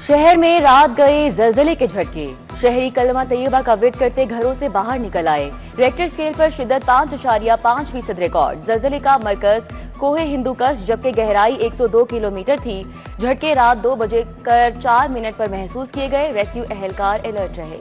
शहर में रात गए जलजले के झटके। शहरी कलमा तैयबा का विद करते घरों से बाहर निकल आए। रेक्टर स्केल पर शिद्दत 5.5% रिकॉर्ड। जलजले का मरकज कोहे हिंदूकश, जबकि गहराई 102 किलोमीटर थी। झटके रात 2:04 पर महसूस किए गए। रेस्क्यू एहलकार अलर्ट रहे।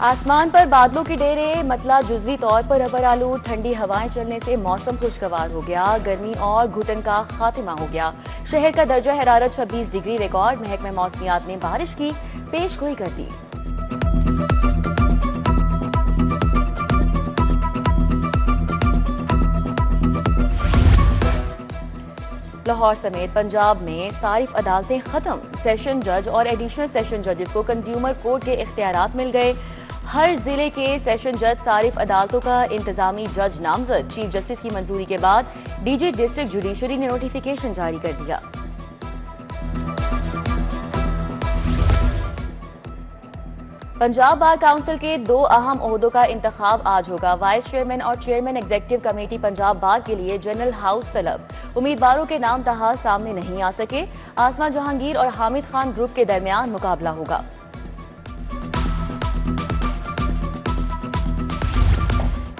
आसमान पर बादलों के डेरे, मतला जुजवी तौर पर अबर आलूद। ठंडी हवाएं चलने से मौसम खुशगवार हो गया। गर्मी और घुटन का खात्मा हो गया। शहर का दर्जा हरारत 26 डिग्री रिकॉर्ड। महकमा मौसमियात ने बारिश की पेशगोई कर दी। लाहौर समेत पंजाब में सारिफ अदालतें खत्म। सेशन जज और एडिशनल सेशन जजेस को कंज्यूमर कोर्ट के इख्तियारात मिल गए। हर जिले के सेशन जज सारिफ अदालतों का इंतजामी जज नामजद। चीफ जस्टिस की मंजूरी के बाद डीजी डिस्ट्रिक्ट जुडिशरी ने नोटिफिकेशन जारी कर दिया। पंजाब बार काउंसिल के 2 अहम ओहदों का इंतखाब आज होगा। वाइस चेयरमैन और चेयरमैन एग्जीक्यूटिव कमेटी पंजाब बार के लिए जनरल हाउस तलब। उम्मीदवारों के नाम ताहाल सामने नहीं आ सके। आसमा जहांगीर और हामिद खान ग्रुप के दरमियान मुकाबला होगा।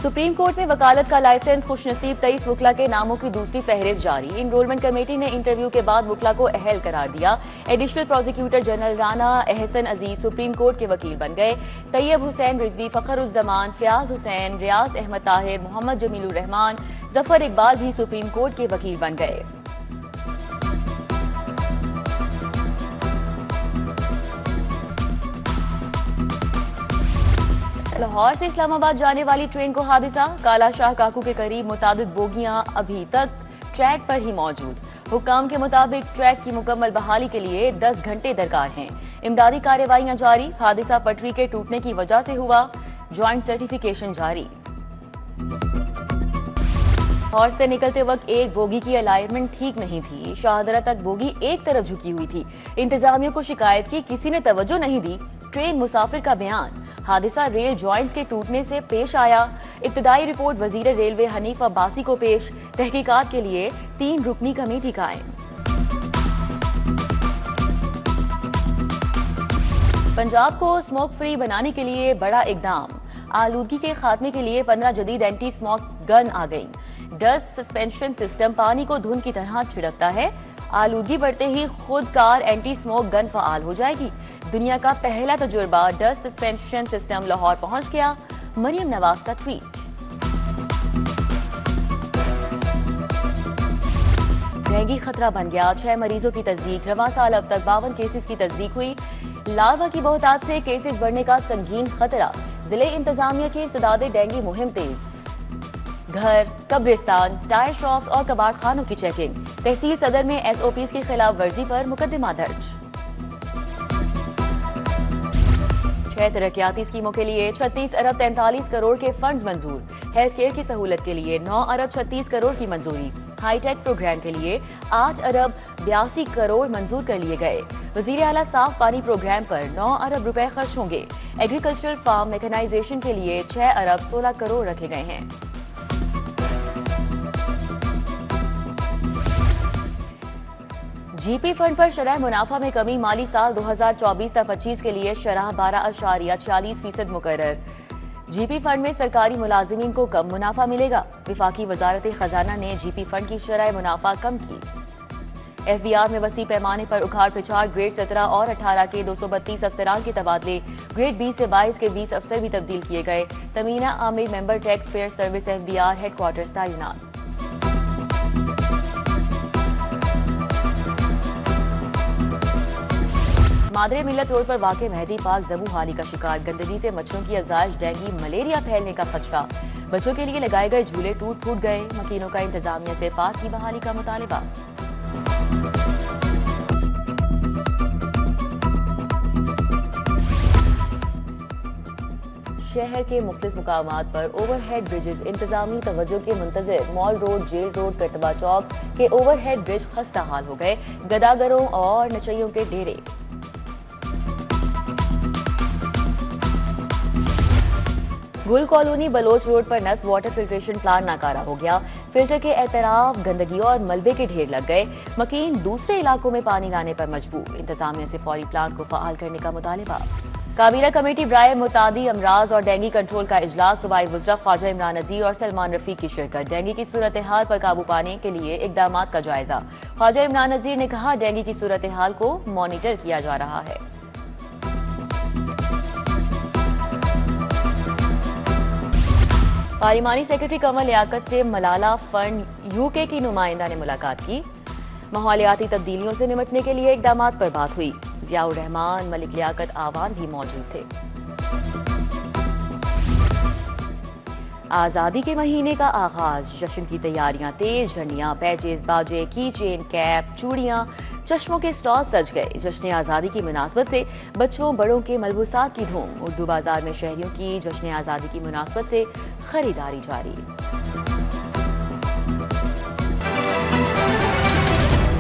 सुप्रीम कोर्ट में वकालत का लाइसेंस खुशनसीब 23 वकला के नामों की दूसरी फहरिस्त जारी। इनरोलमेंट कमेटी ने इंटरव्यू के बाद वकला को अहल करार दिया। Additional prosecutor general Rana Ehsan Aziz supreme court के वकील बन गए। तैयब हुसैन रिजवी, फखरुज्जमान, फयाज हुसैन, रियाज अहमद ताहिर, मोहम्मद जमीलुर रहमान, जफर इकबाल भी सुप्रीम कोर्ट के वकील बन गए। लाहौर से इस्लामाबाद जाने वाली ट्रेन को हादसा। काला शाह काकू के करीब मुतादिद बोगियां अभी तक ट्रैक पर ही मौजूद। हुक्म के मुताबिक ट्रैक की मुकम्मल बहाली के लिए 10 घंटे दरकार हैं। इमदादी कार्रवाइयां जारी। हादसा पटरी के टूटने की वजह से हुआ। ज्वाइंट सर्टिफिकेशन जारी। लाहौर से निकलते वक्त एक बोगी की अलाइनमेंट ठीक नहीं थी। शाहदरा तक बोगी एक तरफ झुकी हुई थी। इंतजामियों को शिकायत की, किसी ने तवज्जो नहीं दी। ट्रेन मुसाफिर का बयान। हादसा रेल जॉइंट्स के टूटने से पेश आया। इब्तदाई रिपोर्ट वजीर रेलवे हनीफ अब्बासी को पेश। तहकीकात के लिए 3 रुकनी कमेटी कायम। पंजाब को स्मोक फ्री बनाने के लिए बड़ा इकदाम। आलूदगी के खात्मे के लिए 15 जदीद एंटी स्मोक गन आ गई। डस्ट सस्पेंशन सिस्टम पानी को धुंध की तरह छिड़कता है। आलूदगी बढ़ते ही खुद कार एंटी स्मोक गन फआल हो जाएगी। दुनिया का पहला तजुर्बा डस्ट सस्पेंशन सिस्टम लाहौर पहुंच गया। मरियम नवाज का ट्वीट। डेंगू खतरा बन गया। 6 मरीजों की तस्दीक। रवां साल अब तक 52 केसेस की तस्दीक हुई। लार्वा की बहुतात से केसेस बढ़ने का संगीन खतरा। जिले इंतजामिया की सदादे डेंगू मुहिम तेज। घर, कब्रिस्तान, टायर शॉप्स और कबाड़ खानों की चेकिंग। तहसील सदर में SOPs की खिलाफ वर्जी पर मुकदमा दर्ज। 6 तरक्याती स्कीमों के लिए 36 अरब 43 करोड़ के फंड्स मंजूर। हेल्थ केयर की सहूलत के लिए 9 अरब 36 करोड़ की मंजूरी। हाईटेक प्रोग्राम के लिए 8 अरब 82 करोड़ मंजूर कर लिए गए। वजीर आला साफ पानी प्रोग्राम पर 9 अरब रुपए खर्च होंगे। एग्रीकल्चरल फार्म मैकेनाइजेशन के लिए 6 अरब 16 करोड़ रखे गए हैं। जीपी फंड पर शरह मुनाफा में कमी। माली साल 2024-25 के लिए शरह 12.46% मुकर्रर। जीपी फंड में सरकारी मुलाजिमीन को कम मुनाफा मिलेगा। विफाकी वजारत खजाना ने जीपी फंड की शरह मुनाफा कम की। FBR में वसी पैमाने पर उखाड़ पिछाड़। ग्रेड 17 और 18 के 232 अफसरान के तबादले। ग्रेड 20 से 22 के 20 अफसर भी तब्दील किए गए। Tamina Aamir member tax payer service FBR headquarters तैनात। मादरे मिल्लत रोड पर वाक़े मेहदी पार्क ज़बू हाली का शिकार। गंदगी से मच्छरों की अफजाइश, डेंगू मलेरिया फैलने का खदशा। बच्चों के लिए लगाए गए झूले टूट फूट गए। मकीनों का इंतजामिया से पार्क की बहाली का मुतालिबा। शहर के मुख्तलिफ मुकामात पर ओवरहेड ब्रिजेस इंतजामी तवज्जो के मुंतज़िर। मॉल रोड, जेल रोड, कटबा चौक के ओवरहेड ब्रिज खस्ता हाल हो गए। गदागरों और नचैयों के डेरे। गुल कॉलोनी बलोच रोड पर नस वाटर फिल्ट्रेशन प्लांट नाकारा हो गया। फिल्टर के एतराफ गंदगी और मलबे के ढेर लग गए। मकीन दूसरे इलाकों में पानी लाने पर मजबूर। इंतजामिया से फौरी प्लांट को फआल करने का मुतालिबा। काबीना कमेटी बराए मुतादी अमराज और डेंगू कंट्रोल का इजलास। सूबाई वज़रा ख्वाजा इमरान नज़ीर और सलमान रफीक की शिरकत। डेंगू की सूरत हाल पर काबू पाने के लिए इकदाम का जायजा। ख्वाजा इमरान नज़ीर ने कहा, डेंगू की सूरत हाल को मॉनिटर किया जा रहा है। पार्लिमानी सेक्रेटरी कमल लियाकत से मलाला फंड यूके की नुमाइंदा ने मुलाकात की। माहौलियाती तब्दीलियों से निपटने के लिए इकदाम पर बात हुई। जियाउर रहमान, मलिक लियाकत आवान भी मौजूद थे। आज़ादी के महीने का आगाज, जश्न की तैयारियां तेज। झंडियां, पैजेस, बाजे, की चेन, कैप, चूड़ियां, चश्मों के स्टॉल सज गए। जश्न आज़ादी की मुनासबत से बच्चों बड़ों के मलबूसात की धूम। उर्दू बाजार में शहरियों की जश्न आज़ादी की मुनासबत से खरीदारी जारी।